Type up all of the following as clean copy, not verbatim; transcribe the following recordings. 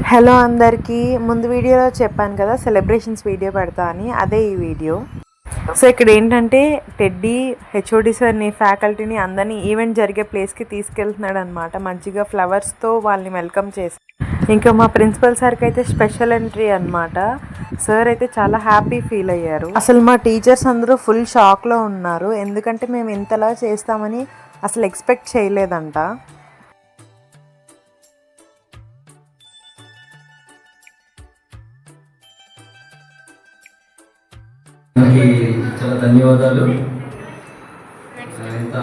Hello అందరికీ, ముందు వీడియోలో చెప్పాను కదా సెలబ్రేషన్స్ వీడియో పెడతా అని, అదే ఈ వీడియో. సో ఇక్కడ ఏంటంటే టెడ్డీ హెచ్ఓడి సార్ని, ఫ్యాకల్టీని అందరినీ ఈవెంట్ జరిగే ప్లేస్కి తీసుకెళ్తున్నాడు అనమాట. మంచిగా ఫ్లవర్స్తో వాళ్ళని వెల్కమ్ చేసి, ఇంకా మా ప్రిన్సిపల్ సార్కి అయితే స్పెషల్ ఎంట్రీ అనమాట. సార్ అయితే చాలా హ్యాపీ ఫీల్ అయ్యారు. అసలు మా టీచర్స్ అందరూ ఫుల్ షాక్లో ఉన్నారు, ఎందుకంటే మేము ఇంతలా చేస్తామని అసలు ఎక్స్పెక్ట్ చేయలేదంట. చాలా ధన్యవాదాలు. ఇంత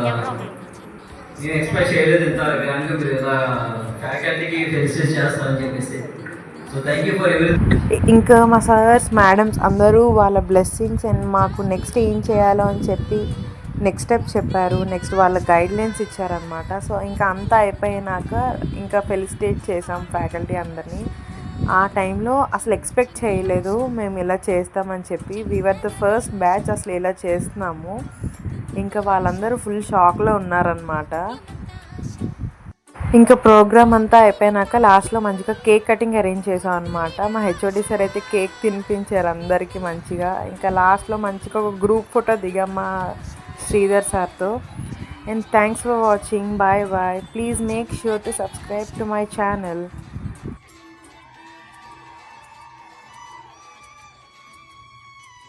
నేను ఎక్స్పెక్ట్ చేయలేదు, ఇంత గ్రాండ్గా మీరు ఇలా ఫ్యాకల్టీకి ఫెలిసిటేట్ చేస్తారని చెప్పేసి. So thank you for everything. ఇంకా మా సార్స్ మేడమ్స్ అందరూ వాళ్ళ బ్లెస్సింగ్స్ అండ్ మాకు నెక్స్ట్ ఏం చేయాలో అని చెప్పి నెక్స్ట్ స్టెప్ చెప్పారు. నెక్స్ట్ వాళ్ళ గైడ్లైన్స్ ఇచ్చారనమాట. సో ఇంకా అంతా అయిపోయినాక ఇంకా ఫెలిసిటేట్ చేసాం ఫ్యాకల్టీ అందరినీ. ఆ టైంలో అసలు ఎక్స్పెక్ట్ చేయలేదు మేము ఇలా చేస్తామని చెప్పి. వీఆర్ ద ఫస్ట్ బ్యాచ్ అసలు ఇలా చేస్తున్నాము. ఇంకా వాళ్ళందరూ ఫుల్ షాక్లో ఉన్నారనమాట. ఇంకా ప్రోగ్రామ్ అంతా అయిపోయినాక లాస్ట్లో మంచిగా కేక్ కటింగ్ అరేంజ్ చేసాం అనమాట. మా హెచ్ఓడి సార్ అయితే కేక్ తినిపించారు అందరికీ మంచిగా. ఇంకా లాస్ట్లో మంచిగా ఒక గ్రూప్ ఫోటో దిగాం మా శ్రీధర్ సార్తో. And thanks for watching. Bye bye. Please make sure to subscribe to my channel.